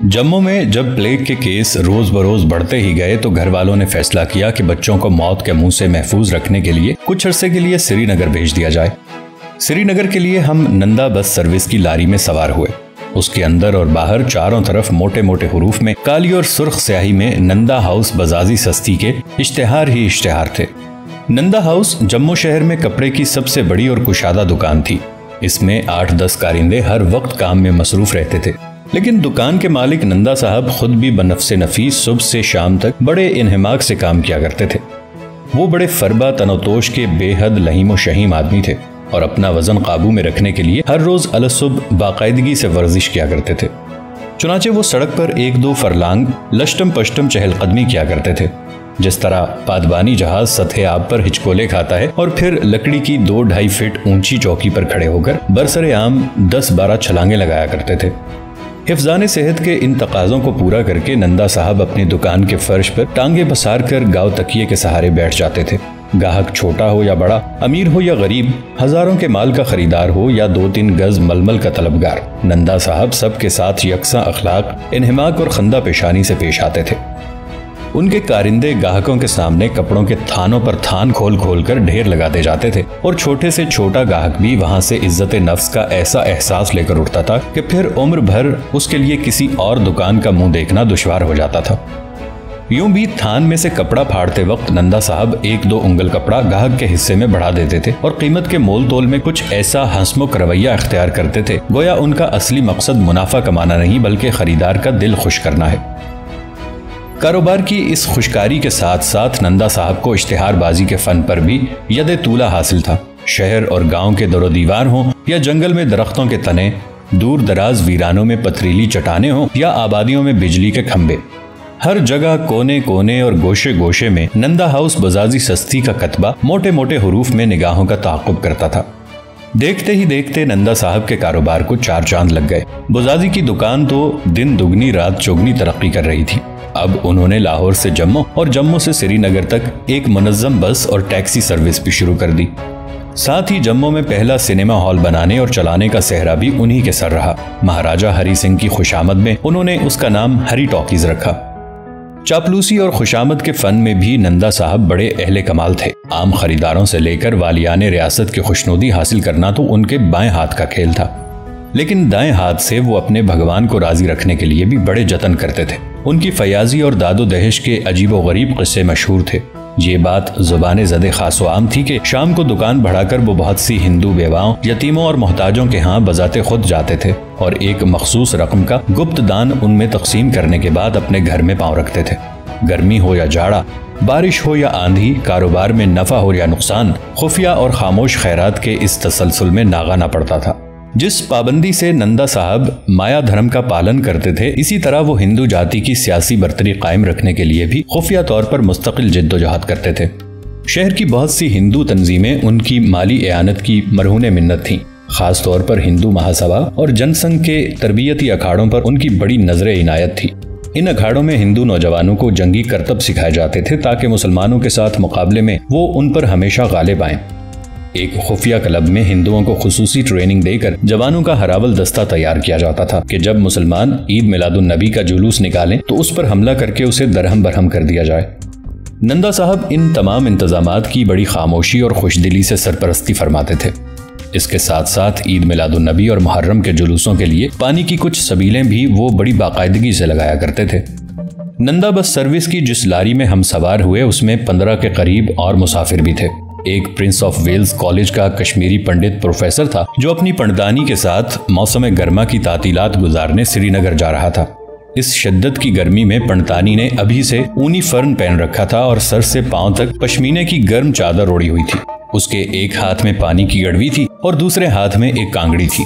جموں میں جب پلیگ کے کیس روز بروز بڑھتے ہی گئے تو گھر والوں نے فیصلہ کیا کہ بچوں کو موت کے منہ سے محفوظ رکھنے کے لیے کچھ عرصے کے لیے سری نگر بھیج دیا جائے۔ سری نگر کے لیے ہم نندا بس سروس کی لاری میں سوار ہوئے۔ اس کے اندر اور باہر چاروں طرف موٹے موٹے حروف میں کالی اور سرخ سیاہی میں نندا ہاؤس بزازی سستی کے اشتہار ہی اشتہار تھے۔ نندا ہاؤس جموں شہر میں کپڑے کی سب سے بڑی اور کشادہ دکان تھی۔ اس میں 8-10 کارندے ہر وقت کام میں مصروف رہتے تھے، لیکن دکان کے مالک نندا صاحب خود بھی بنفس نفیس صبح سے شام تک بڑے انہماک سے کام کیا کرتے تھے۔ وہ بڑے فربا تنوتوش کے بے حد لہیم و شہیم آدمی تھے اور اپنا وزن قابو میں رکھنے کے لیے ہر روز الصبح باقاعدگی سے ورزش کیا کرتے تھے۔ چنانچہ وہ سڑک پر 1-2 فرلانگ لشٹم پشٹم چہل قدمی کیا کرتے تھے، جس طرح پادبانی جہاز سطح آب پر ہچکولے کھاتا ہے اور پھر لکڑی کی 2-2.5 فٹ اونچی چوکی پر کھڑے ہو کر برسر عام 10-12 چھلانگیں لگایا کرتے تھے۔ حفظان صحت کے ان تقاضوں کو پورا کر کے نندا صاحب اپنی دکان کے فرش پر ٹانگیں پسار کر گاؤ تکیے کے سہارے بیٹھ جاتے تھے۔ گاہک چھوٹا ہو یا بڑا، امیر ہو یا غریب، ہزاروں کے مال کا خریدار ہو یا 2-3 گز ململ کا طلبگار، نندا صاحب سب کے ساتھ یکساں اخلاق، انہماک اور خندہ پیشانی سے پیش آتے تھے۔ ان کے کارندے گاہکوں کے سامنے کپڑوں کے تھانوں پر تھان کھول کھول کر ڈھیر لگاتے جاتے تھے اور چھوٹے سے چھوٹا گاہک بھی وہاں سے عزت نفس کا ایسا احساس لے کر اٹھتا تھا کہ پھر عمر بھر اس کے لیے کسی اور دکان کا منہ دیکھنا دشوار ہو جاتا تھا۔ یوں بھی تھان میں سے کپڑا پھاڑتے وقت نندا صاحب 1-2 انگل کپڑا گاہک کے حصے میں بڑھا دیتے تھے اور قیمت کے مول تول میں کچھ ایسا ہنسمکھ رویہ اختیار کرتے تھے گویا ان کا اصلی مقصد منافع کمانا نہیں بلکہ خریدار کا دل خوش کرنا ہے۔ کاروبار کی اس خوشکاری کے ساتھ ساتھ نندا صاحب کو اشتہار بازی کے فن پر بھی ید طولہ حاصل تھا۔ شہر اور گاؤں کے در و دیوار ہوں یا جنگل میں درختوں کے تنے، دور دراز ویرانوں میں پتھریلی چٹانیں ہوں یا آبادیوں میں بجلی کے کھمبے، ہر جگہ کونے کونے اور گوشے گوشے میں نندا ہاؤس بزازی سستی کا کتبہ موٹے موٹے حروف میں نگاہوں کا تعاقب کرتا تھا۔ دیکھتے ہی دیکھتے نندا صاحب کے کاروبار کو 4 چاند لگ گئے۔ بزازی کی دکان تو دن دگنی رات چوگنی ترقی کر رہی تھی۔ اب انہوں نے لاہور سے جموں اور جموں سے سری نگر تک ایک منظم بس اور ٹیکسی سروس بھی شروع کر دی۔ ساتھ ہی جموں میں پہلا سینما ہال بنانے اور چلانے کا سہرا بھی انہی کے سر رہا۔ مہاراجہ ہری سنگھ کی خوشامد میں انہوں نے اس کا نام ہری ٹاکیز رکھا۔ چاپلوسی اور خوشامد کے فن میں بھی نندا صاحب بڑے اہل کمال تھے۔ عام خریداروں سے لے کر والیان ریاست کی خوشنودی حاصل کرنا تو ان کے بائیں ہاتھ کا کھیل تھا، لیکن دائیں ہاتھ سے وہ اپنے بھگوان کو راضی رکھنے کے لیے بھی بڑے جتن کرتے تھے۔ ان کی فیاضی اور داد و دہش کے عجیب و غریب قصے مشہور تھے۔ یہ بات زبان زد خاص و عام تھی کہ شام کو دکان بڑھا کر وہ بہت سی ہندو بیواؤں، یتیموں اور محتاجوں کے ہاں بذات خود جاتے تھے اور ایک مخصوص رقم کا گپت دان ان میں تقسیم کرنے کے بعد اپنے گھر میں پاؤں رکھتے تھے۔ گرمی ہو یا جاڑا، بارش ہو یا آندھی، کاروبار میں نفع ہو یا نقصان، خفیہ اور خاموش خیرات کے اس تسلسل میں ناغہ نہ پڑتا تھا۔ جس پابندی سے نندا صاحب مایا دھرم کا پالن کرتے تھے، اسی طرح وہ ہندو جاتی کی سیاسی برتری قائم رکھنے کے لیے بھی خفیہ طور پر مستقل جد و جہد کرتے تھے۔ شہر کی بہت سی ہندو تنظیمیں ان کی مالی اعانت کی مرہون منت تھیں۔ خاص طور پر ہندو مہاسبھا اور جن سنگھ کے تربیتی اکھاڑوں پر ان کی بڑی نظر عنایت تھی۔ ان اکھاڑوں میں ہندو نوجوانوں کو جنگی کرتب سکھائے جاتے تھے تاکہ مسلمانوں کے ساتھ مقابلے میں وہ ان پر ہمیشہ غالب آئیں۔ ایک خفیہ کلب میں ہندوؤں کو خصوصی ٹریننگ دے کر جوانوں کا ہراول دستہ تیار کیا جاتا تھا کہ جب مسلمان عید میلاد النبی کا جلوس نکالیں تو اس پر حملہ کر کے اسے درہم برہم کر دیا جائے۔ نندا صاحب ان تمام انتظامات کی بڑی خاموشی اور خوش دلی سے سرپرستی فرماتے تھے۔ اس کے ساتھ ساتھ عید میلاد النبی اور محرم کے جلوسوں کے لیے پانی کی کچھ سبیلیں بھی وہ بڑی باقاعدگی سے لگایا کرتے تھے۔ نندا بس سروس کی جس لاری میں ہم سوار ہوئے اس میں 15 کے قریب اور مسافر بھی تھے۔ ایک پرنس آف ویلز کالج کا کشمیری پنڈت پروفیسر تھا جو اپنی پنڈتانی کے ساتھ موسم گرما کی تعطیلات گزارنے سری نگر جا رہا تھا۔ اس شدت کی گرمی میں پنڈتانی نے ابھی سے اونی فرن پہن رکھا تھا اور سر سے پاؤں تک پشمینے کی گرم چادر اوڑھی ہوئی تھی۔ اس کے ایک ہاتھ میں پانی کی گڑوی تھی اور دوسرے ہاتھ میں ایک کانگڑی تھی۔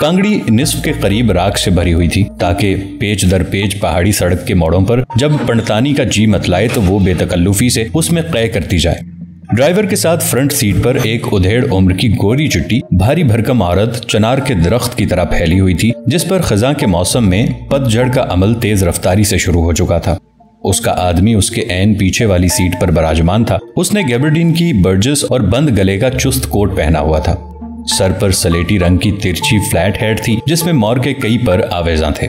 کانگڑی نصف کے قریب راکھ سے بھری ہوئی تھی تاکہ پیچ در پیچ پہاڑی سڑک کے موڑوں پر جب پنڈتانی کا جی متلائے تو وہ بے تکلفی سے اس میں قے کرتی جائے۔ ڈرائیور کے ساتھ فرنٹ سیٹ پر ایک ادھیڑ عمر کی گوری چٹی بھاری بھرکم عورت چنار کے درخت کی طرح پھیلی ہوئی تھی جس پر خزاں کے موسم میں پت جھڑ کا عمل تیز رفتاری سے شروع ہو چکا تھا۔ اس کا آدمی اس کے عین پیچھے والی سیٹ پر براجمان تھا۔ اس نے گیبرڈین کی برجس اور بند گلے کا چست کوٹ پہنا ہوا تھا۔ سر پر سلیٹی رنگ کی ترچھی فلیٹ ہیڈ تھی جس میں مور کے کئی پر آویزاں تھے۔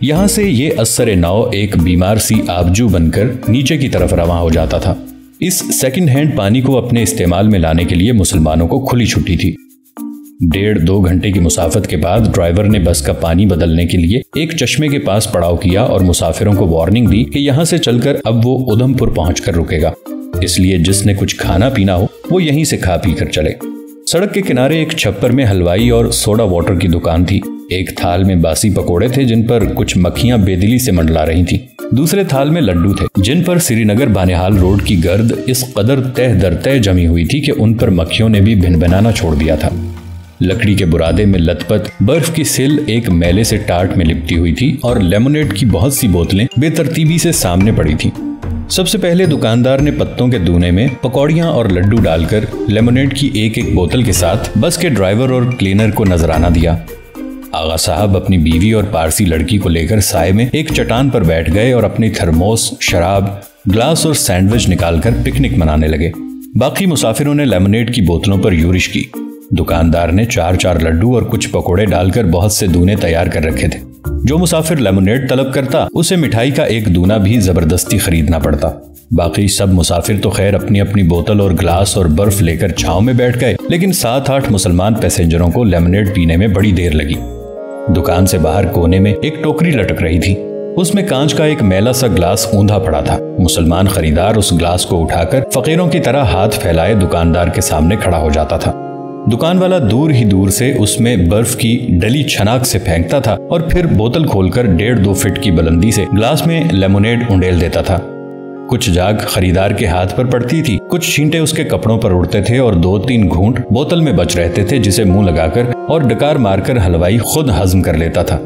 یہاں سے یہ اثر نو ایک بیمار سی آبجو بن کر نیچے کی طرف رواں ہو جاتا تھا۔ اس سیکنڈ ہینڈ پانی کو اپنے استعمال میں لانے کے لیے مسلمانوں کو کھلی چھٹی تھی۔ 1.5-2 گھنٹے کی مسافت کے بعد ڈرائیور نے بس کا پانی بدلنے کے لیے ایک چشمے کے پاس پڑاؤ کیا اور مسافروں کو وارننگ دی کہ یہاں سے چل کر اب وہ ادھم پور پہنچ کر رکے گا، اس لیے جس نے کچھ کھانا پینا ہو وہ یہیں سے کھا پی کر چلے۔ سڑک کے کنارے ایک چھپر میں حلوائی اور سوڈا واٹر کی دکان تھی۔ ایک تھال میں باسی پکوڑے تھے جن پر کچھ مکھیاں بے دلی سے منڈلا رہی تھیں۔ دوسرے تھال میں لڈو تھے جن پر سری نگر بانہال روڈ کی گرد اس قدر تہ در تہ جمی ہوئی تھی کہ ان پر مکھیوں نے بھی بھن بنانا چھوڑ دیا تھا۔ لکڑی کے برادے میں لت پت برف کی سل ایک میلے سے ٹاٹ میں لپٹی ہوئی تھی اور لیمونیڈ کی بہت سی بوتلیں بے ترتیبی سے سامنے پڑی تھیں۔ سب سے پہلے دکاندار نے پتوں کے دونے میں پکوڑیاں اور لڈو ڈال کر لیمونیڈ کی ایک بوتل کے ساتھ بس کے ڈرائیور اور کلینر کو نذرانہ دیا۔ آغا صاحب اپنی بیوی اور پارسی لڑکی کو لے کر سائے میں ایک چٹان پر بیٹھ گئے اور اپنی تھرموس، شراب، گلاس اور سینڈوچ نکال کر پکنک منانے لگے۔ باقی مسافروں نے لیمونیڈ کی بوتلوں پر یورش کی۔ دکاندار نے 4 لڈو اور کچھ پکوڑے ڈال کر بہت سے دونے تیار کر رکھے تھے۔ جو مسافر لیمونیڈ طلب کرتا اسے مٹھائی کا ایک دونا بھی زبردستی خریدنا پڑتا۔ باقی سب مسافر تو خیر اپنی اپنی بوتل اور گلاس اور برف لے کر چھاؤں میں بیٹھ گئے، لیکن 7-8 مسلمان پیسنجروں کو لیمونیڈ پینے میں بڑی دیر لگی۔ دکان سے باہر کونے میں ایک ٹوکری لٹک رہی تھی، اس میں کانچ کا ایک میلا سا گلاس اوندھا پڑا تھا۔ مسلمان خریدار اس گلاس کو اٹھا کر فقیروں کی طرح ہاتھ پھیلائے دکاندار کے سامنے کھڑا ہو جاتا تھا۔ دکان والا دور ہی دور سے اس میں برف کی ڈلی چھناک سے پھینکتا تھا اور پھر بوتل کھول کر 1.5-2 فٹ کی بلندی سے گلاس میں لیمونیڈ انڈیل دیتا تھا۔ کچھ جاگ خریدار کے ہاتھ پر پڑتی تھی، کچھ چھینٹے اس کے کپڑوں پر اڑتے تھے اور 2-3 گھونٹ بوتل میں بچ رہتے تھے جسے منہ لگا کر اور ڈکار مار کر حلوائی خود ہضم کر لیتا تھا۔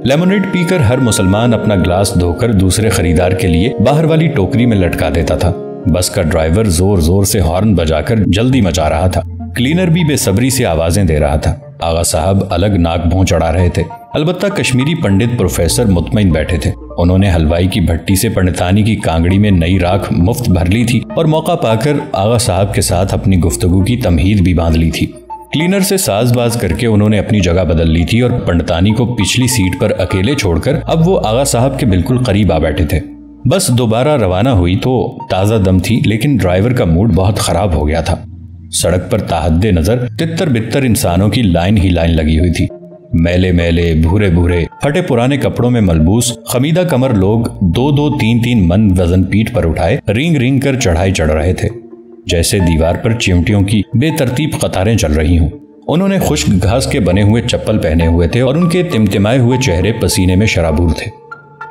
لیمونیڈ پی کر ہر مسلمان اپنا گلاس دھو کر دوسرے خریدار کے لیے باہر والی ٹوکری میں لٹکا دیتا تھا۔ بس کا ڈرائیور زور زور سے ہارن بجا کر جلدی مچا رہا تھا۔ کلینر بھی بے صبری سے آوازیں دے رہا تھا۔ آغا صاحب الگ ناک بھون چڑھا رہے تھے۔ البتہ کشمیری پنڈت پروفیسر مطمئن بیٹھے تھے۔ انہوں نے حلوائی کی بھٹی سے پنڈتانی کی کانگڑی میں نئی راکھ مفت بھر لی تھی اور موقع پا کر آغا صاحب کے ساتھ اپنی گفتگو کی تمہید بھی باندھ لی تھی۔ کلینر سے ساز باز کر کے انہوں نے اپنی جگہ بدل لی تھی اور پنڈتانی کو پچھلی سیٹ پر اکیلے چھوڑ کر اب وہ آغا صاحب کے بالکل قریب آ بیٹھے تھے۔ بس دوبارہ روانہ ہوئی تو تازہ دم تھی، لیکن ڈرائیور کا موڈ بہت خراب ہو گیا تھا۔ سڑک پر تاحد نظر تتر بتر انسانوں کی لائن ہی لائن لگی ہوئی تھی۔ میلے میلے، بھورے بھورے، پھٹے پرانے کپڑوں میں ملبوس خمیدہ کمر لوگ 2-2 3-3 من وزن پیٹھ پر اٹھائے رینگ رینگ کر چڑھائی چڑھ رہے تھے، جیسے دیوار پر چیونٹیوں کی بے ترتیب قطاریں چل رہی ہوں۔ انہوں نے خشک گھاس کے بنے ہوئے چپل پہنے ہوئے تھے اور ان کے تمتمائے ہوئے چہرے پسینے میں شرابور تھے۔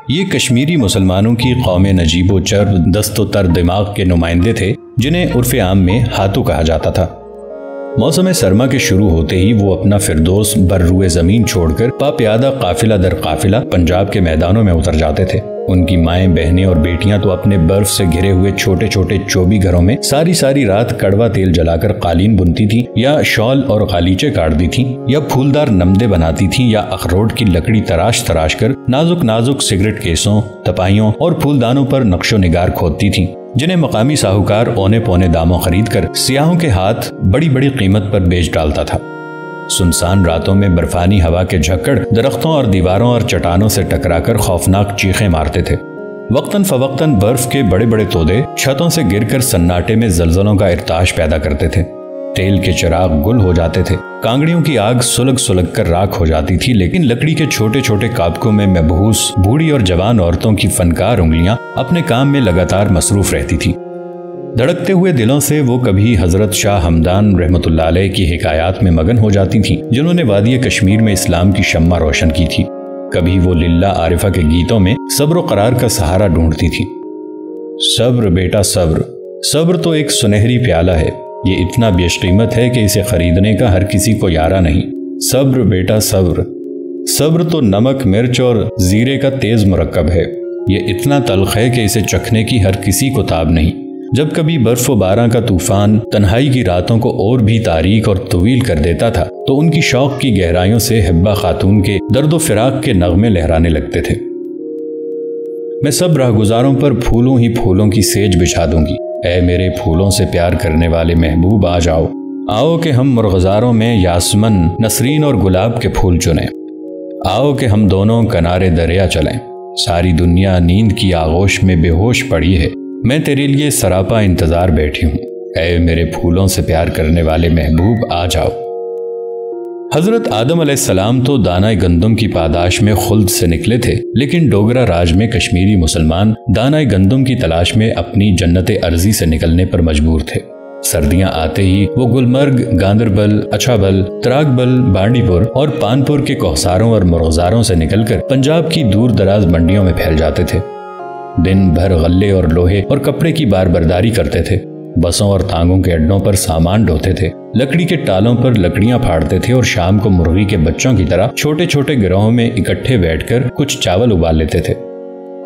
یہ کشمیری مسلمانوں کی قوم نجیب و چرب دست و تر دماغ کے نمائندے تھے، جنہیں عرف عام میں ہاتھو کہا جاتا تھا۔ موسم سرما کے شروع ہوتے ہی وہ اپنا فردوس بر روئے زمین چھوڑ کر پا پیادہ قافلہ در قافلہ پنجاب کے میدانوں میں اتر جاتے تھے۔ ان کی مائیں، بہنیں اور بیٹیاں تو اپنے برف سے گھرے ہوئے چھوٹے چھوٹے چوبی گھروں میں ساری رات کڑوا تیل جلا کر قالین بنتی تھیں، یا شال اور غالیچے کاٹتی تھیں، یا پھولدار نمدے بناتی تھیں، یا اخروٹ کی لکڑی تراش کر نازک نازک سگریٹ کیسوں، تپائیوں اور پھولدانوں پر نقش و نگار کھودتی تھیں، جنہیں مقامی ساہوکار اونے پونے داموں خرید کر سیاحوں کے ہاتھ بڑی بڑی قیمت پر بیچ ڈالتا تھا۔ سنسان راتوں میں برفانی ہوا کے جھکڑ درختوں اور دیواروں اور چٹانوں سے ٹکرا کر خوفناک چیخیں مارتے تھے۔ وقتاً فوقتاً برف کے بڑے بڑے تودے چھتوں سے گر کر سناٹے میں زلزلوں کا ارتعاش پیدا کرتے تھے۔ تیل کے چراغ گل ہو جاتے تھے، کانگڑیوں کی آگ سلگ کر راکھ ہو جاتی تھی، لیکن لکڑی کے چھوٹے چھوٹے کابکوں میں مبہوس بوڑھی اور جوان عورتوں کی فنکار انگلیاں اپنے کام میں لگاتار مصروف رہتی تھی۔ دھڑکتے ہوئے دلوں سے وہ کبھی حضرت شاہ ہمدان رحمت اللہ علیہ کی حکایات میں مگن ہو جاتی تھیں، جنہوں نے وادی کشمیر میں اسلام کی شمع روشن کی تھی۔ کبھی وہ للہ عارفہ کے گیتوں میں صبر و قرار کا سہارا ڈھونڈتی تھی۔ صبر بیٹا صبر، صبر تو ایک سنہری پیالہ ہے، یہ اتنا بیش قیمت ہے کہ اسے خریدنے کا ہر کسی کو یارہ نہیں۔ صبر بیٹا صبر، صبر تو نمک، مرچ اور زیرے کا تیز مرکب ہے، یہ اتنا تلخ ہے کہ اسے چکھنے کی ہر کسی کو تاب نہیں۔ جب کبھی برف و باران کا طوفان تنہائی کی راتوں کو اور بھی تاریک اور طویل کر دیتا تھا تو ان کی شوق کی گہرائیوں سے حبہ خاتون کے درد و فراق کے نغمے لہرانے لگتے تھے۔ میں سب راہگزاروں پر پھولوں ہی پھولوں کی سیج بچھا دوں گی، اے میرے پھولوں سے پیار کرنے والے محبوب آ جاؤ، آؤ کہ ہم مرغزاروں میں یاسمن، نسرین اور گلاب کے پھول چنیں، آؤ کہ ہم دونوں کنارے دریا چلیں، ساری دنیا نیند کی آغوش میں بے ہوش پڑی ہے، میں تیرے لیے سراپا انتظار بیٹھی ہوں، اے میرے پھولوں سے پیار کرنے والے محبوب آ جاؤ۔ حضرت آدم علیہ السلام تو دانہ گندم کی پاداش میں خلد سے نکلے تھے، لیکن ڈوگرا راج میں کشمیری مسلمان دانہ گندم کی تلاش میں اپنی جنت ارضی سے نکلنے پر مجبور تھے۔ سردیاں آتے ہی وہ گلمرگ، گاندربل، اچھابل، تراکبل، بانڈی پور اور پانپور کے کوہساروں اور مرغزاروں سے نکل کر پنجاب کی دور دراز منڈیوں میں پھیل جاتے تھے۔ دن بھر غلے اور لوہے اور کپڑے کی بار برداری کرتے تھے، بسوں اور تانگوں کے اڈوں پر سامان ڈھوتے تھے، لکڑی کے ٹالوں پر لکڑیاں پھاڑتے تھے اور شام کو مرغی کے بچوں کی طرح چھوٹے چھوٹے گروہوں میں اکٹھے بیٹھ کر کچھ چاول ابال لیتے تھے۔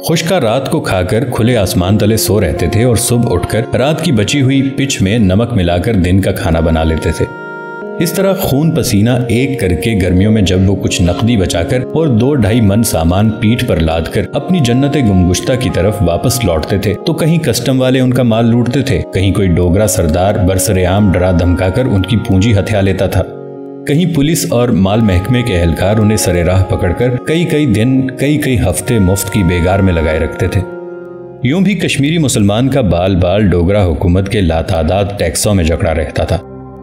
خشکا رات کو کھا کر کھلے آسمان تلے سو رہتے تھے اور صبح اٹھ کر رات کی بچی ہوئی پچ میں نمک ملا کر دن کا کھانا بنا لیتے تھے۔ اس طرح خون پسینہ ایک کر کے گرمیوں میں جب وہ کچھ نقدی بچا کر اور 2-2.5 من سامان پیٹھ پر لاد کر اپنی جنت گمگشتہ کی طرف واپس لوٹتے تھے تو کہیں کسٹم والے ان کا مال لوٹتے تھے، کہیں کوئی ڈوگرا سردار برسر عام ڈرا دھمکا کر ان کی پونجی ہتھیا لیتا تھا، کہیں پولیس اور مال محکمے کے اہلکار انہیں سرے راہ پکڑ کر کئی دن کئی ہفتے مفت کی بیگار میں لگائے رکھتے تھے۔ یوں بھی کشمیری مسلمان کا بال بال ڈوگرا حکومت کے لاتعداد ٹیکسوں میں جکڑا رہتا تھا۔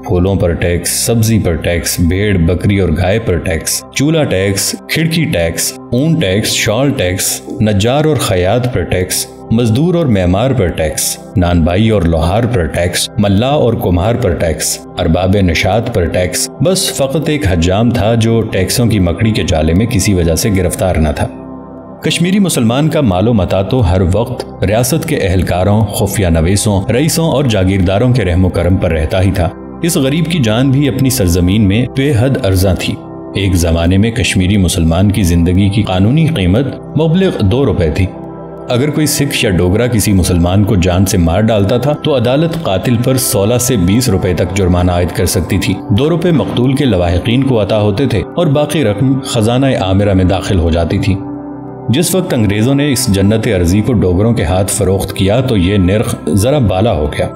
پھولوں پر ٹیکس، سبزی پر ٹیکس، بھیڑ بکری اور گائے پر ٹیکس، چولہا ٹیکس، کھڑکی ٹیکس، اون ٹیکس، شال ٹیکس، نجار اور خیاط پر ٹیکس، مزدور اور معمار پر ٹیکس، نانبائی اور لوہار پر ٹیکس، ملا اور کمہار پر ٹیکس، ارباب نشاط پر ٹیکس، بس فقط ایک حجام تھا جو ٹیکسوں کی مکڑی کے جالے میں کسی وجہ سے گرفتار نہ تھا۔ کشمیری مسلمان کا مال و متاع تو ہر وقت ریاست کے اہلکاروں، خفیہ نویسوں، رئیسوں اور جاگیرداروں کے رحم و کرم پر رہتا ہی تھا۔ اس غریب کی جان بھی اپنی سرزمین میں بے حد ارزاں تھی۔ ایک زمانے میں کشمیری مسلمان کی زندگی کی قانونی قیمت مبلغ 2 روپے تھی۔ اگر کوئی سکھ یا ڈوگرا کسی مسلمان کو جان سے مار ڈالتا تھا تو عدالت قاتل پر 16 سے 20 روپے تک جرمانہ عائد کر سکتی تھی۔ 2 روپے مقتول کے لواحقین کو عطا ہوتے تھے اور باقی رقم خزانہ عامرہ میں داخل ہو جاتی تھی۔ جس وقت انگریزوں نے اس جنت ارضی کو ڈوگروں کے ہاتھ فروخت کیا تو یہ نرخ ذرا بالا ہو گیا۔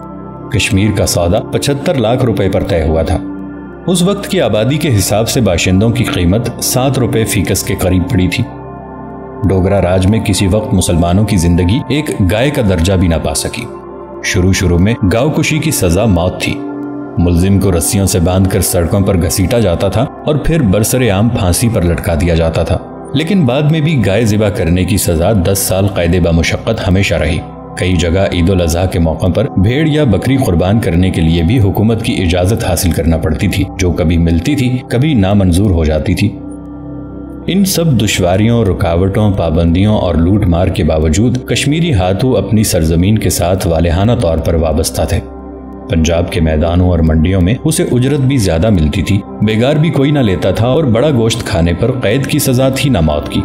کشمیر کا سودا 75 لاکھ روپے پر طے ہوا تھا۔ اس وقت کی آبادی کے حساب سے باشندوں کی قیمت 7 روپے فی کس کے قریب پڑی تھی۔ ڈوگرا راج میں کسی وقت مسلمانوں کی زندگی ایک گائے کا درجہ بھی نہ پا سکی۔ شروع میں گاؤ کشی کی سزا موت تھی۔ ملزم کو رسیوں سے باندھ کر سڑکوں پر گھسیٹا جاتا تھا اور پھر برسر عام پھانسی پر لٹکا دیا جاتا تھا، لیکن بعد میں بھی گائے ذبح کرنے کی سزا 10 سال قید بمشقت ہمیشہ رہی۔ کئی جگہ عید الاضحیٰ کے موقع پر بھیڑ یا بکری قربان کرنے کے لیے بھی حکومت کی اجازت حاصل کرنا پڑتی تھی، جو کبھی ملتی تھی کبھی نامنظور ہو جاتی تھی۔ ان سب دشواریوں، رکاوٹوں، پابندیوں اور لوٹ مار کے باوجود کشمیری ہاتھوں اپنی سرزمین کے ساتھ والہانہ طور پر وابستہ تھے۔ پنجاب کے میدانوں اور منڈیوں میں اسے اجرت بھی زیادہ ملتی تھی، بیگار بھی کوئی نہ لیتا تھا اور بڑا گوشت کھانے پر قید کی سزا تھی نہ موت کی۔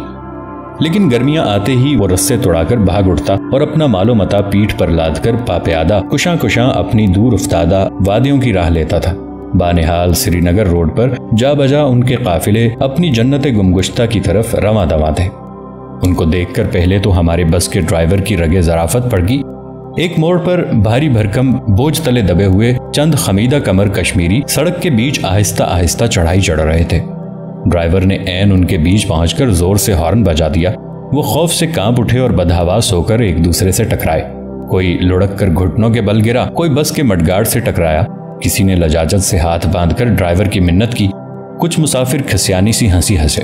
لیکن گرمیاں آتے ہی وہ رسے توڑا کر بھاگ اٹھتا اور اپنا مال و متاع پیٹھ پر لاد کر پاپیادہ کشاں اپنی دور افتادہ وادیوں کی راہ لیتا تھا۔ بانہال سری نگر روڈ پر جا بجا ان کے قافلے اپنی جنت گمگشتہ کی طرف رواں دواں تھے۔ ان کو دیکھ کر پہلے تو ہمارے بس کے ڈرائیور کی رگے ظرافت پڑ گئی۔ ایک موڑ پر بھاری بھرکم بوجھ تلے دبے ہوئے چند خمیدہ کمر کشمیری سڑک کے بیچ آہستہ آہستہ چڑھائی چڑھ رہے تھے۔ ڈرائیور نے عین ان کے بیچ پہنچ کر زور سے ہارن بجا دیا۔ وہ خوف سے کانپ اٹھے اور بدحواس ہو کر ایک دوسرے سے ٹکرائے۔ کوئی لڑک کر گھٹنوں کے بل گرا، کوئی بس کے مڈگارڈ سے ٹکرایا، کسی نے لجاجت سے ہاتھ باندھ کر ڈرائیور کی منت کی، کچھ مسافر کھسیانی سی ہنسی ہنسے۔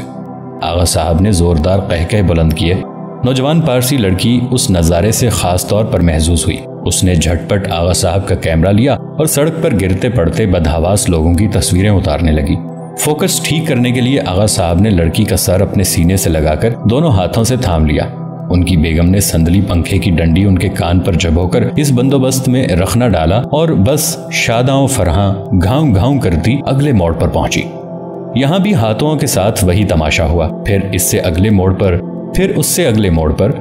آغا صاحب نے زوردار قہقہ بلند کیے۔ نوجوان پارسی لڑکی اس نظارے سے خاص طور پر محظوظ ہوئی۔ اس نے جھٹ پٹ آغا صاحب کا کیمرہ لیا اور سڑک پر گرتے پڑتے بدحواس لوگوں کی تصویریں اتارنے لگی۔ فوکس ٹھیک کرنے کے لیے آغا صاحب نے لڑکی کا سر اپنے سینے سے لگا کر دونوں ہاتھوں سے تھام لیا۔ ان کی بیگم نے سندلی پنکھے کی ڈنڈی ان کے کان پر جبو کر اس بندوبست میں رخنا ڈالا اور بس شاداں و فرحاں گھاؤں گھاؤں کرتی اگلے موڑ پر پہنچی۔ یہاں بھی ہاتھوں کے ساتھ وہی تماشا ہوا، پھر اس سے اگلے موڑ پر، پھر اس سے اگلے موڑ پر۔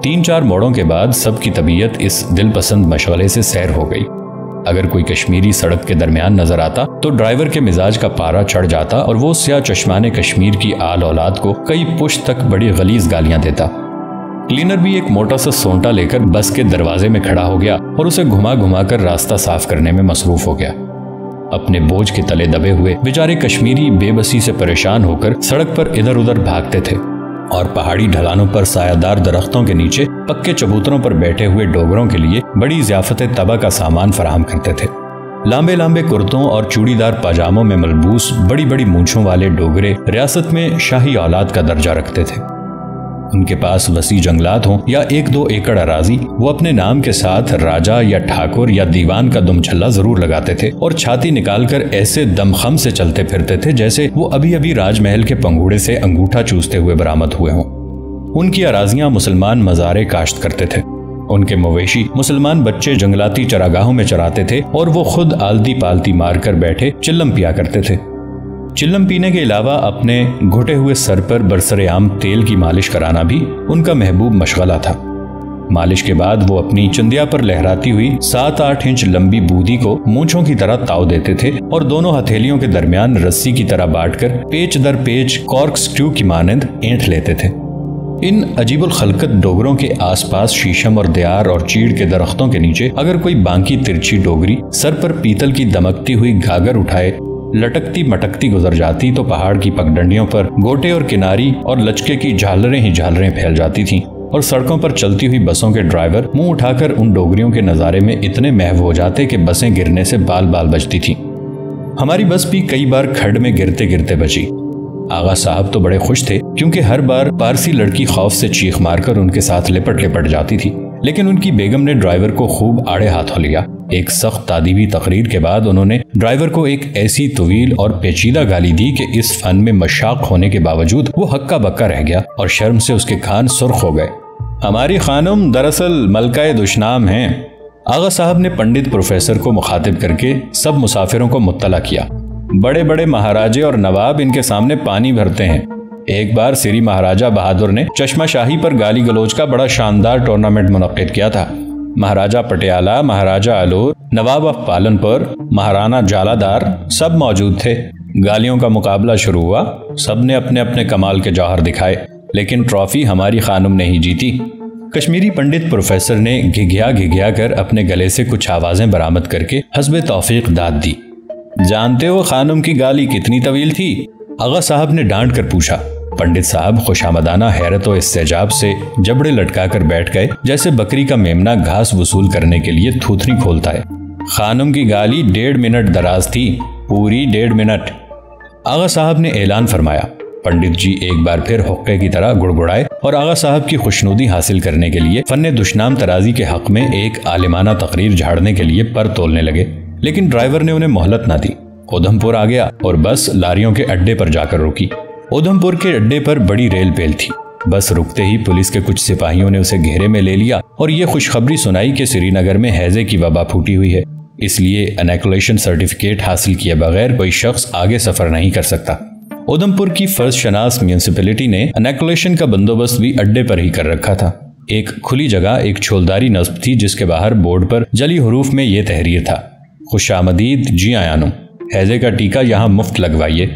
3-4 موڑوں کے بعد سب کی طبیعت اس دل پسند مشغلے سے سیر ہو گئی۔ اگر کوئی کشمیری سڑک کے درمیان نظر آتا تو ڈرائیور کے مزاج کا پارا چڑھ جاتا اور وہ سیاہ چشمان کشمیر کی آل اولاد کو کئی پشت تک بڑی غلیظ گالیاں دیتا۔ کلینر بھی ایک موٹا سا سونٹا لے کر بس کے دروازے میں کھڑا ہو گیا اور اسے گھما گھما کر راستہ صاف کرنے میں مصروف ہو گیا۔ اپنے بوجھ کے تلے دبے ہوئے بیچارے کشمیری بے بسی سے پریشان ہو کر سڑک پر ادھر ادھر بھاگتے تھے اور پہاڑی ڈھلانوں پر سایہ دار درختوں کے نیچے پکے چبوتروں پر بیٹھے ہوئے ڈوگروں کے لیے بڑی ضیافت طبع کا سامان فراہم کرتے تھے۔ لامبے لامبے کرتوں اور چوڑی دار پاجاموں میں ملبوس بڑی بڑی مونچھوں والے ڈوگرے ریاست میں شاہی اولاد کا درجہ رکھتے تھے۔ ان کے پاس وسیع جنگلات ہوں یا 1-2 ایکڑ اراضی، وہ اپنے نام کے ساتھ راجا یا ٹھاکر یا دیوان کا دم چھلا ضرور لگاتے تھے اور چھاتی نکال کر ایسے دمخم سے چلتے پھرتے تھے جیسے وہ ابھی ابھی راج محل کے پنگوڑے سے انگوٹھا چوستے ہوئے برآمد ہوئے ہوں۔ ان کی اراضیاں مسلمان مزارع کاشت کرتے تھے، ان کے مویشی مسلمان بچے جنگلاتی چراگاہوں میں چراتے تھے اور وہ خود آلتی پالتی مار کر بیٹھے چلم پیا کرتے تھے۔ چلم پینے کے علاوہ اپنے گھٹے ہوئے سر پر برسر عام تیل کی مالش کرانا بھی ان کا محبوب مشغلہ تھا۔ مالش کے بعد وہ اپنی چندیا پر لہراتی ہوئی 7-8 انچ لمبی بودی کو مونچھوں کی طرح تاؤ دیتے تھے اور دونوں ہتھیلیوں کے درمیان رسی کی طرح بانٹ کر پیچ در پیچ کارک سٹیو کی مانند اینٹ لیتے تھے۔ ان عجیب الخلقت ڈوگروں کے آس پاس شیشم اور دیار اور چیڑ کے درختوں کے نیچے اگر کوئی بانکی ترچھی ڈوگری سر پر پیتل کی دمکتی ہوئی گھاگر اٹھائے لٹکتی مٹکتی گزر جاتی تو پہاڑ کی پگڈنڈیوں پر گوٹے اور کناری اور لچکے کی جھالریں ہی جھالریں پھیل جاتی تھیں اور سڑکوں پر چلتی ہوئی بسوں کے ڈرائیور منہ اٹھا کر ان ڈوگریوں کے نظارے میں اتنے محو ہو جاتے کہ بسیں گرنے سے بال بال بچتی تھیں۔ ہماری بس بھی کئی بار کھڈ میں گرتے گرتے بچی۔ آغا صاحب تو بڑے خوش تھے کیونکہ ہر بار پارسی لڑکی خوف سے چیخ مار کر ان کے ساتھ لپٹ جاتی تھی، لیکن ان کی بیگم نے ڈرائیور کو خوب آڑے ہاتھوں لیا۔ ایک سخت تادیبی تقریر کے بعد انہوں نے ڈرائیور کو ایک ایسی طویل اور پیچیدہ گالی دی کہ اس فن میں مشاق ہونے کے باوجود وہ ہکا بکا رہ گیا اور شرم سے اس کے کان سرخ ہو گئے۔ ہماری خانم دراصل ملکہ دشنام ہیں، آغا صاحب نے پنڈت پروفیسر کو مخاطب کر کے سب مسافروں کو مطلع کیا۔ بڑے بڑے مہاراجے اور نواب ان کے سامنے پانی بھرتے ہیں۔ ایک بار سری مہاراجہ بہادر نے چشمہ شاہی پر گالی گلوچ کا بڑا شاندار ٹورنامنٹ منعقد کیا تھا۔ مہاراجہ پٹیالہ، مہاراجہ الور، نواب آف پالنپور، مہارانا جالادار سب موجود تھے۔ گالیوں کا مقابلہ شروع ہوا، سب نے اپنے اپنے کمال کے جوہر دکھائے، لیکن ٹرافی ہماری خانم نے ہی جیتی۔ کشمیری پنڈت پروفیسر نے گھگیا کر اپنے گلے سے کچھ آوازیں برآمد کر کے حسب توفیق داد دی۔ جانتے ہو خانم کی گالی کتنی طویل تھی؟ آغا صاحب نے ڈانٹ کر پوچھا۔ پنڈت صاحب خوشامدانہ حیرت و استعجاب سے جبڑے لٹکا کر بیٹھ گئے جیسے بکری کا میمنا گھاس وصول کرنے کے لیے تھوتھری کھولتا ہے۔ خانم کی گالی 1.5 منٹ دراز تھی، پوری 1.5 منٹ۔ آغا صاحب نے اعلان فرمایا۔ پنڈت جی ایک بار پھر حقے کی طرح گڑگڑائے اور آغا صاحب کی خوشنودی حاصل کرنے کے لیے فن دشنام ترازی کے حق میں ایک عالمانہ تقریر جھاڑنے کے لیے پر تولنے لگے، لیکن ڈرائیور نے انہیں مہلت نہ دی۔ اودھمپور آ گیا اور بس لاریوں کے اڈے پر جا کر رکی۔ اودھمپور کے اڈے پر بڑی ریل پیل تھی۔ بس رکتے ہی پولیس کے کچھ سپاہیوں نے اسے گھیرے میں لے لیا اور یہ خوشخبری سنائی کہ سری نگر میں ہیضے کی وبا پھوٹی ہوئی ہے، اس لیے انیکولیشن سرٹیفکیٹ حاصل کیے بغیر کوئی شخص آگے سفر نہیں کر سکتا۔ اودھمپور کی فرض شناس میونسپلٹی نے انیکولیشن کا بندوبست بھی اڈے پر ہی کر رکھا تھا۔ ایک کھلی جگہ ایک چھولداری نصب تھی جس کے باہر بورڈ پر جلی حروف میں یہ تحریر تھا: خوش آمدید جی آیانو، ہیضے کا ٹیکہ یہاں مفت لگوائیے،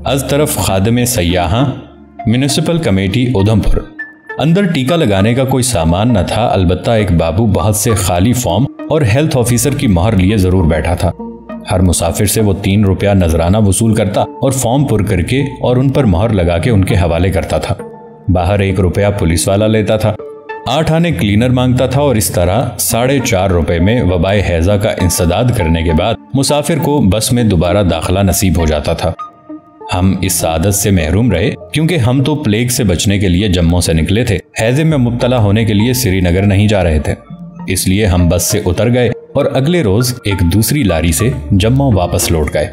از طرف خادم سیاحاں، میونسپل کمیٹی اودھمپور۔ اندر ٹیکہ لگانے کا کوئی سامان نہ تھا، البتہ ایک بابو بہت سے خالی فارم اور ہیلتھ آفیسر کی مہر لیے ضرور بیٹھا تھا۔ ہر مسافر سے وہ 3 روپیہ نذرانہ وصول کرتا اور فارم پر کر کے اور ان پر مہر لگا کے ان کے حوالے کرتا تھا۔ باہر 1 روپیہ پولیس والا لیتا تھا، 8 آنے کلینر مانگتا تھا اور اس طرح 4.5 روپے میں وبائے ہیضہ کا انسداد کرنے کے بعد مسافر کو بس میں دوبارہ داخلہ نصیب ہو جاتا تھا۔ ہم اس سعادت سے محروم رہے کیونکہ ہم تو پلیگ سے بچنے کے لیے جموں سے نکلے تھے، ہیضے میں مبتلا ہونے کے لیے سری نگر نہیں جا رہے تھے، اس لیے ہم بس سے اتر گئے اور اگلے روز ایک دوسری لاری سے جموں واپس لوٹ گئے۔